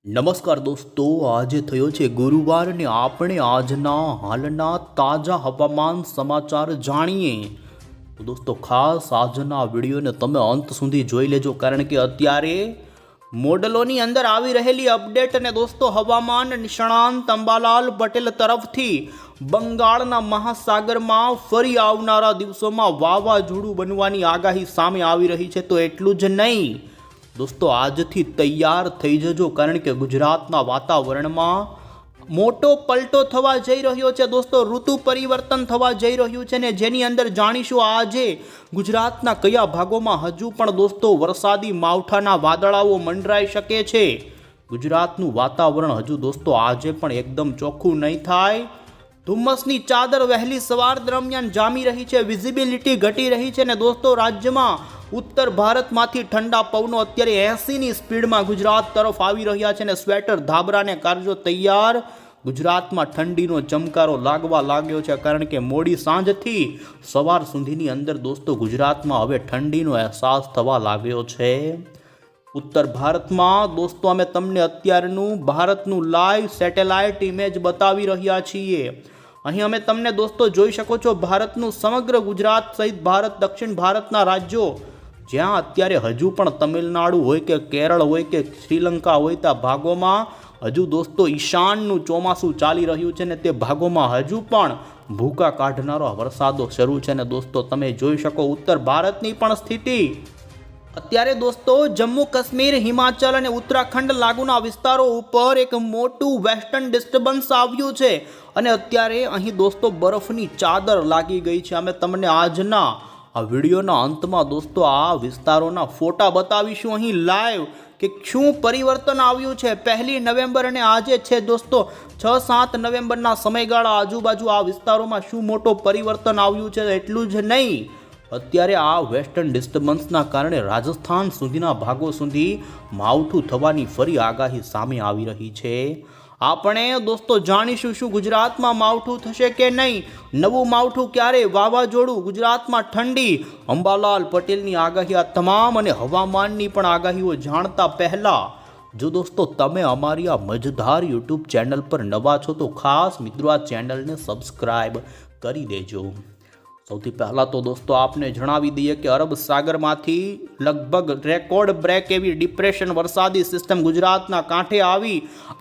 નમસ્કાર દોસ્તો, આજે થયો છે ગુરુવાર ને આપણે આજના હાલના તાજા હવામાન સમાચાર જાણીએ. તો દોસ્તો ખાસ આજના વિડીયોને તમે અંત સુધી જોઈ લેજો, કારણ કે અત્યારે મોડલોની અંદર આવી રહેલી અપડેટ અને દોસ્તો હવામાન નિષ્ણાંત અંબાલાલ પટેલ તરફથી બંગાળના મહાસાગરમાં ફરી આવનારા દિવસોમાં વાવાઝોડું બનવાની આગાહી સામે આવી રહી છે. તો એટલું જ નહીં દોસ્તો, આજથી તૈયાર થઈ જજો, કારણ કે ગુજરાતના વાતાવરણમાં મોટો પલટો થવા જઈ રહ્યો છે. દોસ્તો ઋતુ પરિવર્તન થવા જઈ રહ્યું છે ને જેની અંદર જાણીશું આજે ગુજરાતના કયા ભાગોમાં હજુ પણ દોસ્તો વરસાદી માવઠાના વાદળાઓ મંડરાઈ શકે છે. ગુજરાતનું વાતાવરણ હજુ દોસ્તો આજે પણ એકદમ ચોખ્ખું નહીં થાય. ધુમ્મસની ચાદર વહેલી સવાર દરમિયાન જામી રહી છે, વિઝિબિલિટી ઘટી રહી છે ને દોસ્તો રાજ્યમાં ઉત્તર ભારતમાંથી ઠંડા પવનો અત્યારે 80ની સ્પીડમાં ગુજરાત તરફ આવી રહ્યા છે ને સ્વેટર ધાબરાને કારજો તૈયાર. ગુજરાતમાં ઠંડીનો ચમકારો લાગવા લાગ્યો છે, કારણ કે મોડી સાંજથી સવાર સુધીની અંદર દોસ્તો ગુજરાતમાં હવે ઠંડીનો અહેસાસ થવા લાગ્યો છે. ઉત્તર ભારતમાં દોસ્તો અમે તમને અત્યારનું ભારતનું લાઈવ સેટેલાઇટ ઇમેજ બતાવી રહ્યા છીએ. અહીં અમે તમને દોસ્તો જોઈ શકો છો ભારતનું સમગ્ર ગુજરાત સહિત દક્ષિણ ભારતના રાજ્યો જ્યાં અત્યારે હજુ પણ તમિલનાડુ હોય કે કેરળ હોય કે શ્રીલંકા હોય તે ભાગોમાં હજુ દોસ્તો ઈશાનનું ચોમાસું ચાલી રહ્યું છે ને તે ભાગોમાં હજુ પણ ભૂકા કાઢનારો વરસાદો શરૂ છે ને દોસ્તો તમે જોઈ શકો ઉત્તર ભારતની પણ સ્થિતિ. અત્યારે દોસ્તો જમ્મુ કાશ્મીર, હિમાચલ અને ઉત્તરાખંડ લાગુના વિસ્તારો ઉપર એક મોટું વેસ્ટર્ન ડિસ્ટર્બન્સ આવ્યું છે અને અત્યારે અહીં દોસ્તો બરફની ચાદર લાગી ગઈ છે. અમે તમને આજના આ વિડીયોના અંતમાં દોસ્તો આ વિસ્તારોના ફોટા બતાવીશું અહીં લાઈવ કે શું પરિવર્તન આવ્યું છે. 1 નવેમ્બર અને આજે છે દોસ્તો 6-7 નવેમ્બરના સમયગાળા આજુબાજુ આ વિસ્તારોમાં શું મોટો પરિવર્તન આવ્યું છે. એટલું જ નહીં, અત્યારે આ વેસ્ટર્ન ડિસ્ટર્બન્સના કારણે રાજસ્થાન સુધીના ભાગો સુધી માવઠું થવાની ફરી આગાહી સામે આવી રહી છે. આપણે દોસ્તો જાણીશું શું ગુજરાતમાં માવઠું થશે કે નહીં, નવું માવઠું ક્યારે, વાવાઝોડું, ગુજરાતમાં ઠંડી, અંબાલાલ પટેલની આગાહી, આ તમામ અને હવામાનની પણ આગાહીઓ જાણતા પહેલા જો દોસ્તો તમે અમારી આ મજેદાર યુટ્યુબ ચેનલ પર નવા છો તો ખાસ મિત્રો આ ચેનલને સબસ્ક્રાઈબ કરી દેજો. સૌથી પહેલાં તો દોસ્તો આપને જણાવી દઈએ કે અરબ સાગરમાંથી લગભગ રેકોર્ડ બ્રેક એવી ડિપ્રેશન વરસાદી સિસ્ટમ ગુજરાતના કાંઠે આવી.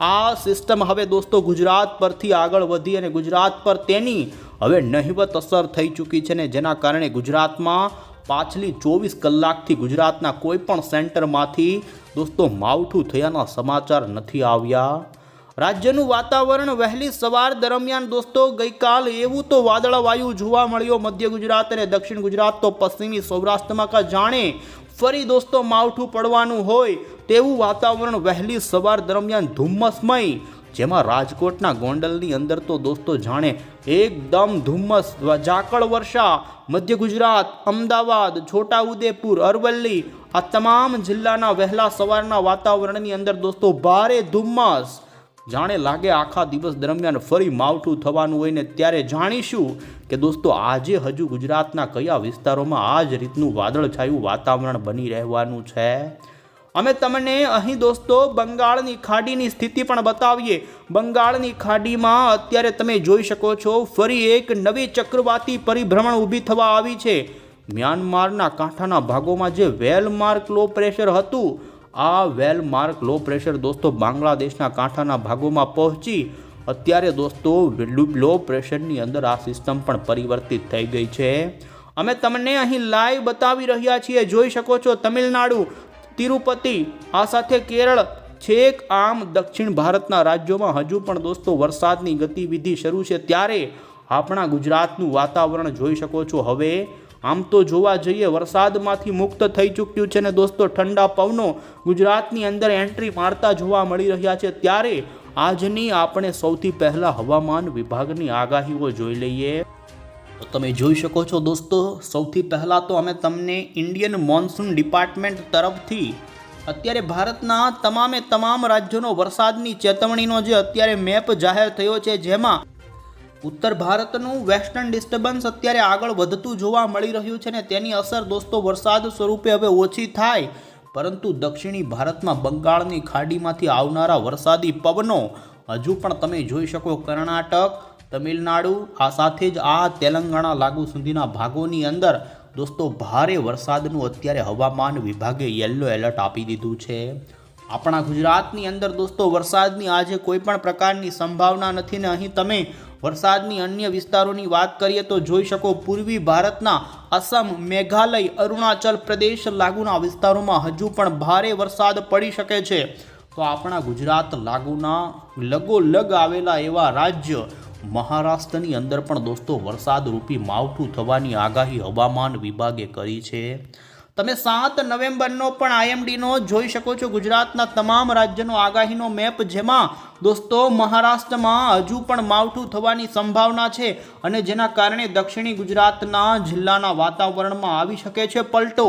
આ સિસ્ટમ હવે દોસ્તો ગુજરાત પરથી આગળ વધી અને ગુજરાત પર તેની હવે નહિવત અસર થઈ ચૂકી છે ને જેના કારણે ગુજરાતમાં પાછલી 24 કલાકથી ગુજરાતના કોઈ પણ સેન્ટરમાંથી દોસ્તો માવઠું થયાના સમાચાર નથી આવ્યા. રાજ્યનું વાતાવરણ વહેલી સવાર દરમિયાન દોસ્તો ગઈકાલ એવું તો વાદળાવાયુ જોવા મળ્યો મધ્ય ગુજરાત અને દક્ષિણ ગુજરાત તો પશ્ચિમી સૌરાષ્ટ્રમાં કા જાણે ફરી દોસ્તો માવઠું પડવાનું હોય તેવું વાતાવરણ વહેલી સવાર દરમિયાન ધુમ્મસમય, જેમાં રાજકોટના ગોંડલની અંદર તો દોસ્તો જાણે એકદમ ધુમ્મસ, ઝાકળ વર્ષા, મધ્ય ગુજરાત, અમદાવાદ, છોટાઉદેપુર, અરવલ્લી આ તમામ જિલ્લાના વહેલા સવારના વાતાવરણની અંદર દોસ્તો ભારે ધુમ્મસ, જાણે લાગે આખા દિવસ દરમિયાન ફરી માવઠું થવાનું હોય ને ત્યારે જાણીશું કે દોસ્તો આજે હજુ ગુજરાતના કયા વિસ્તારોમાં આ જ રીતનું વાદળછાયું વાતાવરણ બની રહેવાનું છે. અમે તમને અહીં દોસ્તો બંગાળની ખાડીની સ્થિતિ પણ બતાવીએ. બંગાળની ખાડીમાં અત્યારે તમે જોઈ શકો છો ફરી એક નવી ચક્રવાતી પરિભ્રમણ ઊભી થવા આવી છે. મ્યાનમારના કાંઠાના ભાગોમાં જે વેલમાર્ક લો પ્રેશર હતું, આ વેલમાર્ક લો પ્રેશર દોસ્તો બાંગ્લાદેશના કાંઠાના ભાગોમાં પહોંચી અત્યારે દોસ્તો લો પ્રેશરની અંદર આ સિસ્ટમ પણ પરિવર્તિત થઈ ગઈ છે. અમે તમને અહીં લાઈવ બતાવી રહ્યા છીએ. જોઈ શકો છો તમિલનાડુ, તિરુપતિ, આ સાથે કેરળ, છેક આમ દક્ષિણ ભારતના રાજ્યોમાં હજુ પણ દોસ્તો વરસાદની ગતિવિધિ શરૂ છે. ત્યારે આપણા ગુજરાતનું વાતાવરણ જોઈ શકો છો હવે આમ તો જોવા જઈએ વરસાદમાંથી મુક્ત થઈ ચૂક્યું છે ને દોસ્તો ઠંડા પવનો ગુજરાતની અંદર એન્ટ્રી મારતા જોવા મળી રહ્યા છે. ત્યારે આજની આપણે સૌથી પહેલાં હવામાન વિભાગની આગાહીઓ જોઈ લઈએ. તો તમે જોઈ શકો છો દોસ્તો સૌથી પહેલાં તો અમે તમને ઇન્ડિયન મોન્સૂન ડિપાર્ટમેન્ટ તરફથી અત્યારે ભારતના તમામ રાજ્યોનો વરસાદની ચેતવણીનો જે અત્યારે મેપ જાહેર થયો છે, જેમાં ઉત્તર ભારતનું વેસ્ટર્ન ડિસ્ટર્બન્સ અત્યારે આગળ વધતું જોવા મળી રહ્યું છે ને તેની અસર દોસ્તો વરસાદ સ્વરૂપે હવે ઓછી થાય પરંતુ દક્ષિણી ભારતમાં બંગાળની ખાડીમાંથી આવનારા વરસાદી પવનો હજુ પણ તમે જોઈ શકો કર્ણાટક, તમિલનાડુ આ સાથે જ આ તેલંગાણા લાગુ સુધીના ભાગોની અંદર દોસ્તો ભારે વરસાદનું અત્યારે હવામાન વિભાગે યલો એલર્ટ આપી દીધું છે। આપણા ગુજરાતની અંદર દોસ્તો વરસાદની આજે કોઈ પણ પ્રકારની સંભાવના નથી ને અહીં તમે વરસાદની અન્ય વિસ્તારોની વાત કરીએ તો જોઈ શકો પૂર્વી ભારતના અસમ, મેઘાલય, અરુણાચલ પ્રદેશ લાગુના વિસ્તારોમાં હજુ પણ ભારે વરસાદ પડી શકે છે। તો આપણા ગુજરાત લાગુના લગોલગ આવેલા એવા રાજ્ય મહારાષ્ટ્રની અંદર પણ દોસ્તો વરસાદ રૂપી માવઠું થવાની આગાહી હવામાન વિભાગે કરી છે। તમે 7 નવેમ્બરનો પણ આઈએમડીનો જોઈ શકો છો ગુજરાતના તમામ રાજ્યનો આગાહીનો મેપ, જેમાં દોસ્તો મહારાષ્ટ્રમાં હજુ પણ માવઠું થવાની સંભાવના છે અને જેના કારણે દક્ષિણી ગુજરાતના જિલ્લાના વાતાવરણમાં આવી શકે છે પલટો।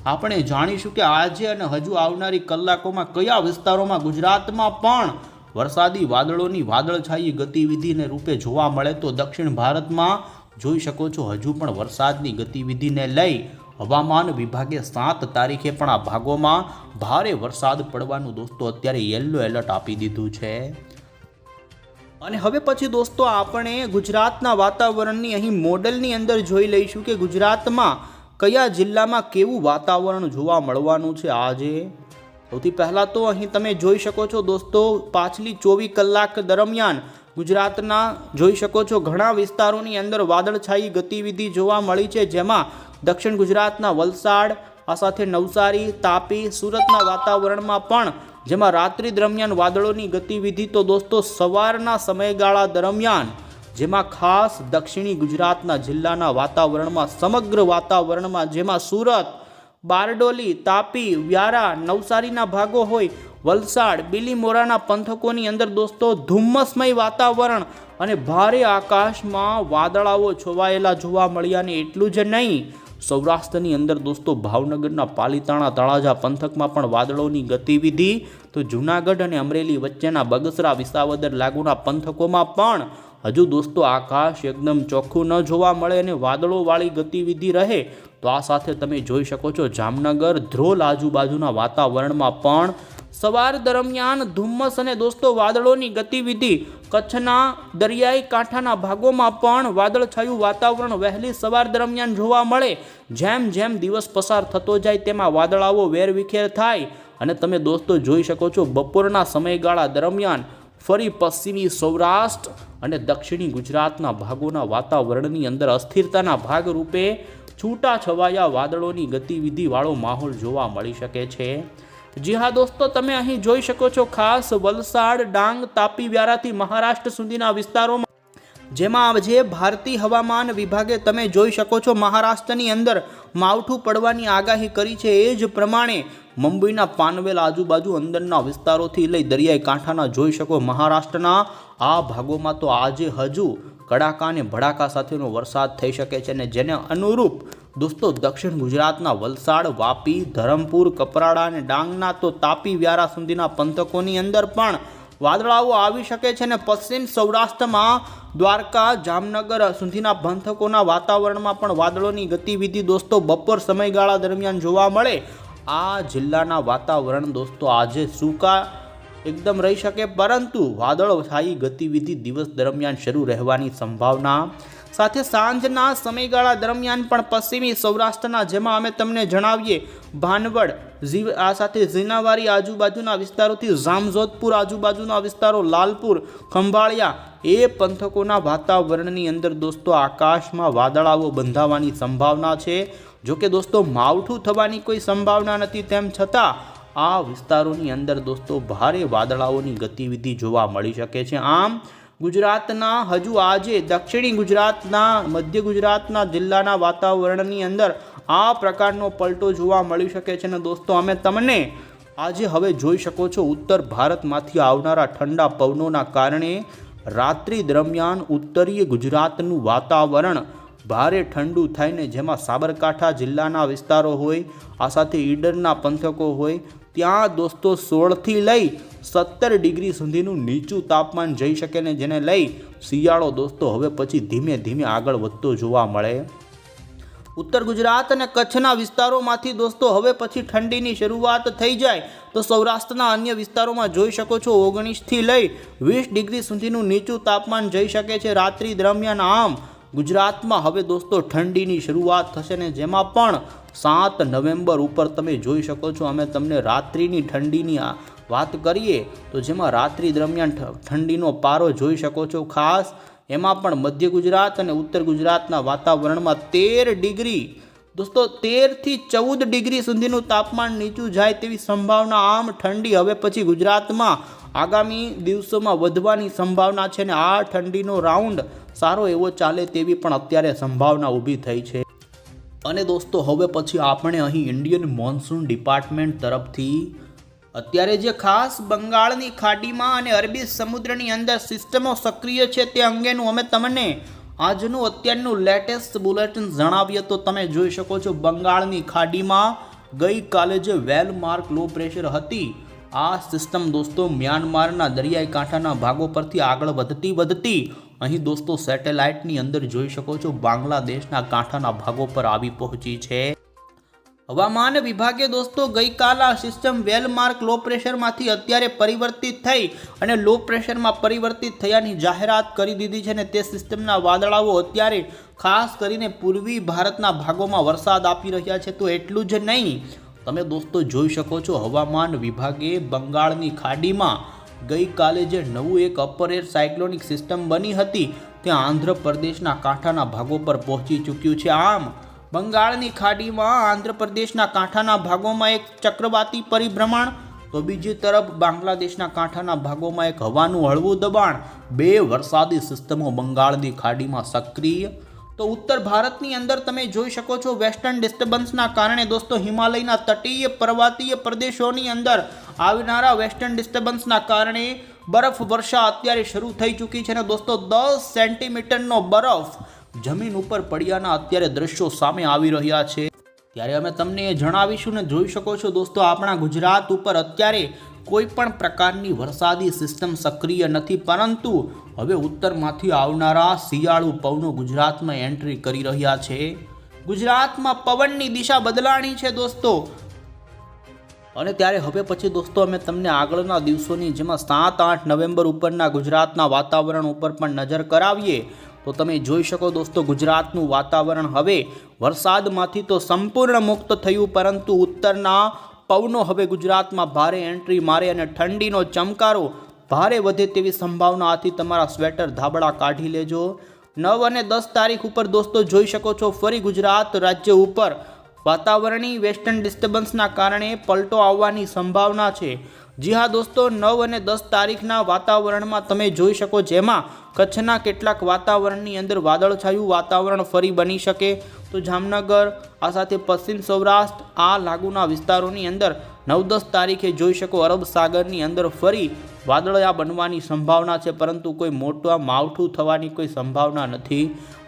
આપણે જાણીશું કે આજે અને હજુ આવનારી કલાકોમાં કયા વિસ્તારોમાં ગુજરાતમાં પણ વરસાદી વાદળોની વાદળછાઈ ગતિવિધિને રૂપે જોવા મળે તો દક્ષિણ ભારતમાં જોઈ શકો છો હજુ પણ વરસાદની ગતિવિધિને લઈ હવામાન વિભાગે 7 તારીખે પણ આ ભાગોમાં ભારે વરસાદ પડવાનું દોસ્તો અત્યારે યલો એલર્ટ આપી દીધું છે। અને હવે પછી દોસ્તો આપણે ગુજરાતના વાતાવરણની અહીં મોડલની અંદર જોઈ લઈશું કે ગુજરાતમાં કયા જિલ્લામાં કેવું વાતાવરણ જોવા મળવાનું છે આજે। સૌથી પહેલાં તો અહીં તમે જોઈ શકો છો દોસ્તો પાછલી 24 કલાક દરમિયાન ગુજરાતના જોઈ શકો છો ઘણા વિસ્તારોની અંદર વાદળછાઈ ગતિવિધિ જોવા મળી છે, જેમાં દક્ષિણ ગુજરાતના વલસાડ આ સાથે નવસારી, તાપી, સુરતના વાતાવરણમાં પણ જેમાં રાત્રિ દરમિયાન વાદળોની ગતિવિધિ તો દોસ્તો સવારના સમયગાળા દરમિયાન જેમાં ખાસ દક્ષિણી ગુજરાતના જિલ્લાના વાતાવરણમાં સમગ્ર વાતાવરણમાં જેમાં સુરત, બારડોલી, તાપી, વ્યારા, નવસારીના ભાગો હોય, વલસાડ, બિલીમોરાના પંથકોની અંદર દોસ્તો ધુમ્મસમય વાતાવરણ અને ભારે આકાશમાં વાદળાઓ છવાયેલા જોવા મળ્યા ને એટલું જ નહીં, સૌરાષ્ટ્રની અંદર દોસ્તો ભાવનગરના પાલીતાણા, તળાજા પંથકમાં પણ વાદળોની ગતિવિધિ તો જૂનાગઢ અને અમરેલી વચ્ચેના બગસરા, વિસાવદર લાગુના પંથકોમાં પણ હજુ દોસ્તો આકાશ એકદમ ચોખ્ખું ન જોવા મળે અને વાદળોવાળી ગતિવિધિ રહે। તો આ સાથે તમે જોઈ શકો છો જામનગર, ધ્રોલ આજુબાજુના વાતાવરણમાં પણ સવાર દરમિયાન ધુમ્મસ અને દોસ્તો વાદળોની ગતિવિધિ, કચ્છના દરિયાઈ કાંઠાના ભાગોમાં પણ વાદળછાયું વાતાવરણ વહેલી સવાર દરમિયાન જોવા મળે। જેમ જેમ દિવસ પસાર થતો જાય તેમાં વાદળાઓ વેરવિખેર થાય અને તમે દોસ્તો જોઈ શકો છો બપોરના સમયગાળા દરમિયાન ફરી પશ્ચિમી સૌરાષ્ટ્ર અને દક્ષિણી ગુજરાતના ભાગોના વાતાવરણની અંદર અસ્થિરતાના ભાગરૂપે છૂટા છવાયા વાદળોની ગતિવિધિવાળો માહોલ જોવા મળી શકે છે। જી હા દોસ્તો, તમે અહીં જોઈ શકો છો ખાસ વલસાડ, ડાંગ, તાપી, વ્યારાથી મહારાષ્ટ્ર સુધીના વિસ્તારોમાં જેમાં જે ભારતીય હવામાન વિભાગે તમે જોઈ શકો છો મહારાષ્ટ્રની અંદર માવઠું પડવાની આગાહી કરી છે એ જ પ્રમાણે મુંબઈના પાનવેલ આજુબાજુ અંદરના વિસ્તારોથી લઈ દરિયાઈ કાંઠાના જોઈ શકો મહારાષ્ટ્રના આ ભાગોમાં તો આજે હજુ કડાકા અને ભડાકા સાથેનો વરસાદ થઈ શકે છે અને જેને અનુરૂપ દોસ્તો દક્ષિણ ગુજરાતના વલસાડ, વાપી, ધરમપુર, કપરાડા અને ડાંગના તો તાપી, વ્યારા સુધીના પંથકોની અંદર પણ વાદળાઓ આવી શકે છે અને પશ્ચિમ સૌરાષ્ટ્રમાં દ્વારકા, જામનગર સુધીના પંથકોના વાતાવરણમાં પણ વાદળોની ગતિવિધિ દોસ્તો બપોર સમયગાળા દરમિયાન જોવા મળે। આ જિલ્લાના વાતાવરણ દોસ્તો આજે સૂકા એકદમ રહી શકે, પરંતુ વાદળછાઈ ગતિવિધિ દિવસ દરમિયાન શરૂ રહેવાની સંભાવના સાથે સાંજના સમયગાળા દરમિયાન પણ પશ્ચિમી સૌરાષ્ટ્રના જેમાં અમે તમને જણાવીએ ભાનવડ, આ સાથે ઝીનાવારી આજુબાજુના વિસ્તારોથી જામજોધપુર આજુબાજુના વિસ્તારો, લાલપુર, ખંભાળિયા એ પંથકોના વાતાવરણની અંદર દોસ્તો આકાશમાં વાદળાઓ બંધાવાની સંભાવના છે। જોકે દોસ્તો માવઠું થવાની કોઈ સંભાવના નથી, તેમ છતાં આ વિસ્તારોની અંદર દોસ્તો ભારે વાદળાઓની ગતિવિધિ જોવા મળી શકે છે। આમ ગુજરાતના હજુ આજે દક્ષિણી ગુજરાતના, મધ્ય ગુજરાતના જિલ્લાના વાતાવરણની અંદર આ પ્રકારનો પલટો જોવા મળી શકે છે અને દોસ્તો અમે તમને આજે હવે જોઈ શકો છો ઉત્તર ભારતમાંથી આવનારા ઠંડા પવનોના કારણે રાત્રિ દરમિયાન ઉત્તરીય ગુજરાતનું વાતાવરણ ભારે ઠંડુ થઈને જેમાં સાબરકાંઠા જિલ્લાના વિસ્તારો હોય, આ સાથે ઈડરના પંથકો હોય, ત્યાં દોસ્તો 16થી લઈ 17 ડિગ્રી સુધીનું નીચું તાપમાન જઈ શકે ને જેને લઈ શિયાળો દોસ્તો હવે પછી ધીમે ધીમે આગળ વધતો જોવા મળે। ઉત્તર ગુજરાત અને કચ્છના વિસ્તારોમાંથી દોસ્તો હવે પછી ઠંડીની શરૂઆત થઈ જાય તો સૌરાષ્ટ્રના અન્ય વિસ્તારોમાં જોઈ શકો છો 19થી લઈ 20 ડિગ્રી સુધીનું નીચું તાપમાન જઈ શકે છે રાત્રિ દરમિયાન। આમ ગુજરાતમાં હવે દોસ્તો ઠંડીની શરૂઆત થશે ને જેમાં પણ 7 નવેમ્બર ઉપર તમે જોઈ શકો છો અમે તમને રાત્રિની ઠંડીની વાત કરીએ તો જેમાં રાત્રિ દરમિયાન ઠંડીનો પારો જોઈ શકો છો। ખાસ એમાં પણ મધ્ય ગુજરાત અને ઉત્તર ગુજરાતના વાતાવરણમાં 13 ડિગ્રી દોસ્તો 13 થી 14 ડિગ્રી સુધીનું તાપમાન નીચું જાય તેવી સંભાવના। આમ ઠંડી હવે પછી ગુજરાતમાં આગામી દિવસોમાં વધવાની સંભાવના છે ને આ ઠંડીનો રાઉન્ડ સારો એવો ચાલે તેવી પણ અત્યારે સંભાવના ઊભી થઈ છે। અને દોસ્તો હવે પછી આપણે અહીં ઇન્ડિયન મોન્સૂન ડિપાર્ટમેન્ટ તરફથી અત્યારે જે ખાસ બંગાળની ખાડીમાં અને અરબી સમુદ્રની અંદર સિસ્ટમો સક્રિય છે તે અંગેનું અમે તમને આજનું અત્યારનું લેટેસ્ટ બુલેટિન જણાવીએ તો તમે જોઈ શકો છો બંગાળની ખાડીમાં ગઈકાલે જે વેલ માર્ક લો પ્રેશર હતી આ સિસ્ટમ દોસ્તો મ્યાનમારના દરિયાઈ કાંઠાના ભાગો પરથી આગળ વધતી અહીં દોસ્તો સેટેલાઇટની અંદર જોઈ શકો છો બાંગ્લાદેશના કાંઠાના ભાગો પર આવી પહોંચી છે। હવામાન વિભાગે દોસ્તો ગઈકાલ આ સિસ્ટમ વેલ માર્ક લો પ્રેશરમાંથી અત્યારે પરિવર્તિત થઈ અને લો પ્રેશરમાં પરિવર્તિત થયાની જાહેરાત કરી દીધી છે અને તે સિસ્ટમના વાદળાઓ અત્યારે ખાસ કરીને પૂર્વી ભારતના ભાગોમાં વરસાદ આપી રહ્યા છે। તો એટલું જ નહીં તમે દોસ્તો જોઈ શકો છો હવામાન વિભાગે બંગાળની ખાડીમાં ગઈકાલે જે નવું એક અપર એર સાયક્લોનિક સિસ્ટમ બની હતી તે આંધ્રપ્રદેશના કાંઠાના ભાગો પર પહોંચી ચૂક્યું છે। આમ બંગાળની ખાડીમાં આંધ્રપ્રદેશના કાંઠાના ભાગોમાં એક ચક્રવાતી પરિભ્રમણ તો બીજી તરફ બાંગ્લાદેશના કાંઠાના ભાગોમાં એક હવાનું હળવું દબાણ 2 વરસાદી સિસ્ટમો બંગાળની ખાડીમાં સક્રિય। તો ઉત્તર ભારતની અંદર તમે જોઈ શકો છો વેસ્ટર્ન ડિસ્ટર્બન્સના કારણે દોસ્તો હિમાલયના તટીય પર્વતીય પ્રદેશોની અંદર આવનારા વેસ્ટર્ન ડિસ્ટર્બન્સના કારણે બરફ વર્ષા અત્યારે શરૂ થઈ ચૂકી છે અને દોસ્તો 10 સેન્ટીમીટરનો બરફ જમીન ઉપર પડ્યાના અત્યારે દ્રશ્યો સામે આવી રહ્યા છે। ત્યારે અમે તમને એ જણાવીશું ને જોઈ શકો છો દોસ્તો આપણા ગુજરાત ઉપર અત્યારે કોઈ પણ પ્રકારની વરસાદી સિસ્ટમ સક્રિય નથી પરંતુ હવે ઉત્તરમાંથી આવનારા શિયાળુ પવનો ગુજરાતમાં એન્ટ્રી કરી રહ્યા છે। ગુજરાતમાં પવનની દિશા બદલાણી છે દોસ્તો અને ત્યારે હવે પછી દોસ્તો અમે તમને આગળના દિવસોની જેમાં 7-8 નવેમ્બર ઉપરના ગુજરાતના વાતાવરણ ઉપર પણ નજર કરાવીએ તો તમે જોઈ શકો દોસ્તો ગુજરાતનું વાતાવરણ હવે વરસાદમાંથી તો સંપૂર્ણ મુક્ત થયું પરંતુ ઉત્તરના પવનો હવે ગુજરાતમાં ભારે એન્ટ્રી મારે અને ઠંડીનો ચમકારો ભારે વધે તેવી સંભાવના હતી। તમારા સ્વેટર ધાબળા કાઢી લેજો। 9 અને 10 તારીખ ઉપર દોસ્તો જોઈ શકો છો ફરી ગુજરાત રાજ્ય ઉપર વાતાવરણીય વેસ્ટર્ન ડિસ્ટર્બન્સના કારણે પલટો આવવાની સંભાવના છે। જી હા દોસ્તો 9 અને 10 તારીખના વાતાવરણમાં તમે જોઈ શકો જેમાં કચ્છના કેટલાક વાતાવરણની અંદર વાદળછાયું વાતાવરણ ફરી બની શકે તો જામનગર આ સાથે પશ્ચિમ સૌરાષ્ટ્ર આ લાગુના વિસ્તારોની અંદર 9-10 તારીખે જોઈ શકો અરબ સાગરની અંદર ફરી વાદળિયા બનવાની સંભાવના છે પરંતુ કોઈ મોટા માવઠું થવાની કોઈ સંભાવના નથી।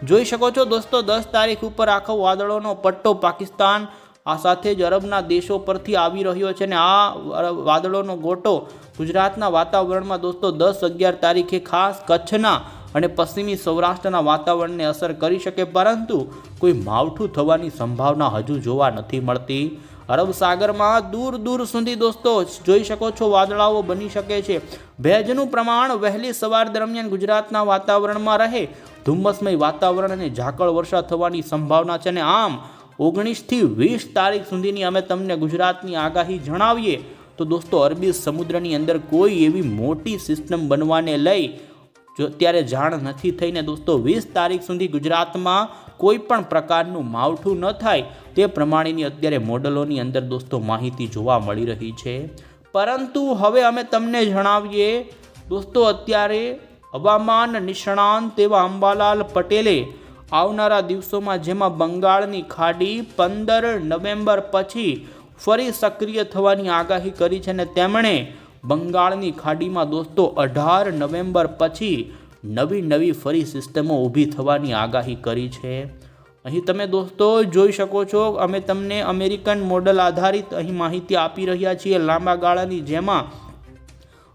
જોઈ શકો છો દોસ્તો 10 તારીખ ઉપર આખો વાદળોનો પટ્ટો પાકિસ્તાન આ સાથે જ અરબના દેશો પરથી આવી રહ્યો છે અને આ વાદળોનો ગોટો ગુજરાતના વાતાવરણમાં દોસ્તો 10-11 તારીખે ખાસ કચ્છના અને પશ્ચિમી સૌરાષ્ટ્રના વાતાવરણને અસર કરી શકે પરંતુ કોઈ માવઠું થવાની સંભાવના હજુ જોવા નથી મળતી। અરબ સાગરમાં દૂર સુધી દોસ્તો જોઈ શકો છો વાદળાઓ બની શકે છે। ભેજનું પ્રમાણ વહેલી સવાર દરમિયાન ગુજરાતના વાતાવરણમાં રહે ધુમ્મસમય વાતાવરણ અને ઝાકળ વર્ષા થવાની સંભાવના છે અને આમ 19 થી 20 તારીખ સુધીની અમે તમને ગુજરાતની આગાહી જણાવીએ તો દોસ્તો અરબી સમુદ્રની અંદર કોઈ એવી મોટી સિસ્ટમ બનવાને લઈ જો અત્યારે જાણ નથી થઈને દોસ્તો 20 તારીખ સુધી ગુજરાતમાં કોઈ પણ પ્રકારનું માવઠું ન થાય તે પ્રમાણેની અત્યારે મોડલોની અંદર દોસ્તો માહિતી જોવા મળી રહી છે। પરંતુ હવે અમે તમને જણાવીએ દોસ્તો અત્યારે હવામાન નિષ્ણાંત એવા અંબાલાલ પટેલે આવનારા દિવસોમાં જેમાં બંગાળની ખાડી 15 નવેમ્બર પછી ફરી સક્રિય થવાની આગાહી કરી છે અને તેમણે બંગાળની ખાડીમાં દોસ્તો 18 નવેમ્બર પછી નવી ફરી સિસ્ટમો ઊભી થવાની આગાહી કરી છે। અહીં તમે દોસ્તો જોઈ શકો છો અમે તમને અમેરિકન મોડલ આધારિત અહીં માહિતી આપી રહ્યા છીએ લાંબા ગાળાની જેમાં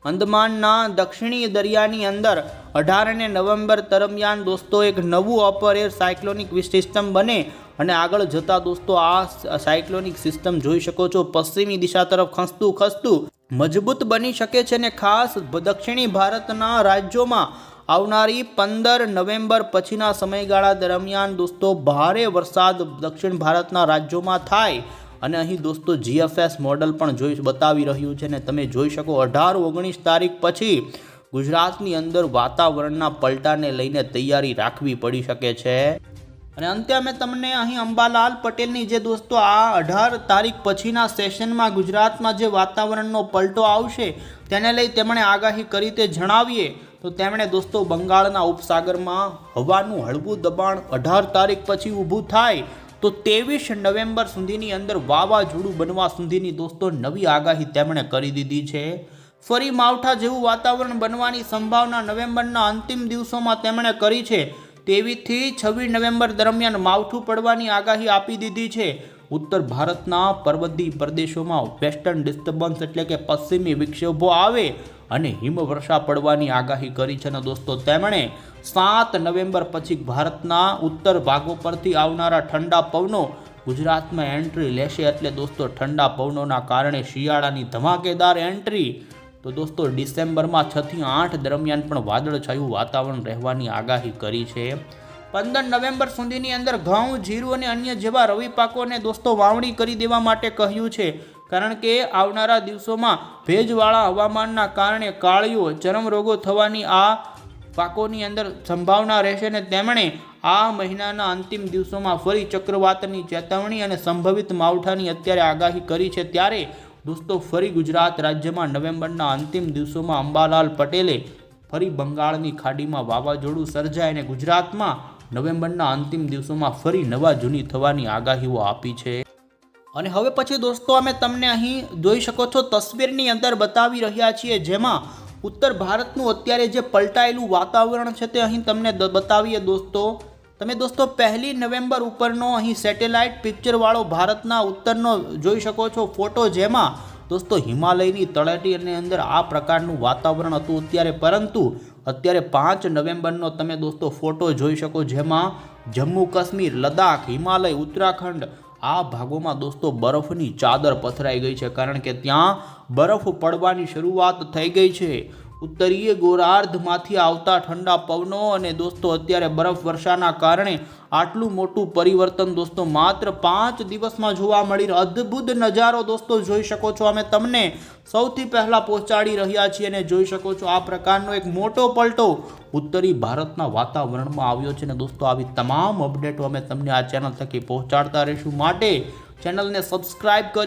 અંદમાનના દક્ષિણી દરિયાની અંદર 18 નવેમ્બર દરમિયાન દોસ્તો એક નવું અપર એર સાયક્લોનિક સિસ્ટમ બને અને આગળ જતાં દોસ્તો આ સાયક્લોનિક સિસ્ટમ જોઈ શકો છો પશ્ચિમી દિશા તરફ ખસતું મજબૂત બની શકે છે અને ખાસ દક્ષિણી ભારતના રાજ્યોમાં આવનારી 15 નવેમ્બર પછીના સમયગાળા દરમિયાન દોસ્તો ભારે વરસાદ દક્ષિણ ભારતના રાજ્યોમાં થાય અને અહીં દોસ્તો GFS મોડલ પણ બતાવી રહ્યું છે અને તમે જોઈ શકો 18-19 તારીખ પછી ગુજરાતની અંદર વાતાવરણના પલટાને લઈને તૈયારી રાખવી પડી શકે છે। અને અંતે અમે તમને અહીં અંબાલાલ પટેલની જે દોસ્તો આ 18 તારીખ પછીના સેશનમાં ગુજરાતમાં જે વાતાવરણનો પલટો આવશે તેને લઈ તેમણે આગાહી કરી તે જણાવીએ તો તેમણે દોસ્તો બંગાળના ઉપસાગરમાં હવાનું હળવું દબાણ 18 તારીખ પછી ઊભું થાય તો 23 નવેમ્બર સુધીની અંદર વાવાઝોડું બનવા સુધીની દોસ્તો નવી આગાહી તેમણે કરી દીધી છે। ફરી માવઠા જેવું વાતાવરણ બનવાની સંભાવના નવેમ્બરના અંતિમ દિવસોમાં તેમણે કરી છે। 23 થી 26 નવેમ્બર દરમિયાન માવઠું પડવાની આગાહી આપી દીધી છે। ઉત્તર ભારતના પર્વતીય પ્રદેશોમાં વેસ્ટર્ન ડિસ્ટર્બન્સ એટલે કે પશ્ચિમી વિક્ષોભો આવે અને હિમવર્ષા પડવાની આગાહી કરી છે। અને દોસ્તો તેમણે 7 નવેમ્બર પછી ભારતના ઉત્તર ભાગો પરથી આવનારા ઠંડા પવનો ગુજરાતમાં એન્ટ્રી લેશે એટલે દોસ્તો ઠંડા પવનોના કારણે શિયાળાની ધમાકેદાર એન્ટ્રી તો દોસ્તો ડિસેમ્બરમાં 6 થી 8 દરમિયાન પણ વાદળછાયું વાતાવરણ રહેવાની આગાહી કરી છે। 15 નવેમ્બર સુધીની અંદર ઘઉં, જીરું અને અન્ય જેવા રવિ પાકોને દોસ્તો વાવણી કરી દેવા માટે કહ્યું છે કારણ કે આવનારા દિવસોમાં ભેજવાળા હવામાનના કારણે કાળીઓ ચરમરોગો થવાની આ પાકોની અંદર સંભાવના રહેશે અને તેમણે આ મહિનાના અંતિમ દિવસોમાં ફરી ચક્રવાતની ચેતવણી અને સંભવિત માવઠાની અત્યારે આગાહી કરી છે। ત્યારે દોસ્તો ફરી ગુજરાત રાજ્યમાં નવેમ્બરના અંતિમ દિવસોમાં અંબાલાલ પટેલે ફરી બંગાળની ખાડીમાં વાવાઝોડું સર્જાય અને ગુજરાતમાં નવેમ્બરના અંતિમ દિવસોમાં ફરી નવા જૂની થવાની આગાહીઓ આપી છે। અને હવે પછી દોસ્તો અમે તમને અહીં જોઈ શકો છો તસવીરની અંદર બતાવી રહ્યા છીએ જેમાં ઉત્તર ભારતનું અત્યારે જે પલટાયેલું વાતાવરણ છે તે અહીં તમને બતાવીએ દોસ્તો। તમે દોસ્તો 1 નવેમ્બર ઉપરનો અહીં સેટેલાઇટ પિક્ચરવાળો ભારતના ઉત્તરનો જોઈ શકો છો ફોટો જેમાં દોસ્તો હિમાલયની તળેટીની અંદર આ પ્રકારનું વાતાવરણ હતું અત્યારે પરંતુ અત્યારે 5 નવેમ્બરનો તમે દોસ્તો ફોટો જોઈ શકો જેમાં જમ્મુ કાશ્મીર, લદ્દાખ, હિમાલય, ઉત્તરાખંડ આ ભાગોમાં દોસ્તો બરફની ચાદર પથરાઈ ગઈ છે કારણ કે ત્યાં બરફ પડવાની શરૂઆત થઈ ગઈ છે। ઉત્તરીય ગોળાર્ધમાંથી આવતા ઠંડા પવનો અને દોસ્તો અત્યારે બરફ વર્ષાના કારણે આટલું મોટું પરિવર્તન દોસ્તો માત્ર 5 દિવસમાં જોવા મળી અદ્ભુત નજારો દોસ્તો જોઈ શકો છો અમે તમને સૌથી પહેલા પહોંચાડી રહ્યા છીએ અને જોઈ શકો છો આ પ્રકારનો એક મોટો પલટો ઉત્તરી ભારતના વાતાવરણમાં આવ્યો છે અને દોસ્તો આવી તમામ અપડેટો અમે તમને આ ચેનલ થકી પહોંચાડતા રહીશું માટે ચેનલને સબસ્ક્રાઇબ કરી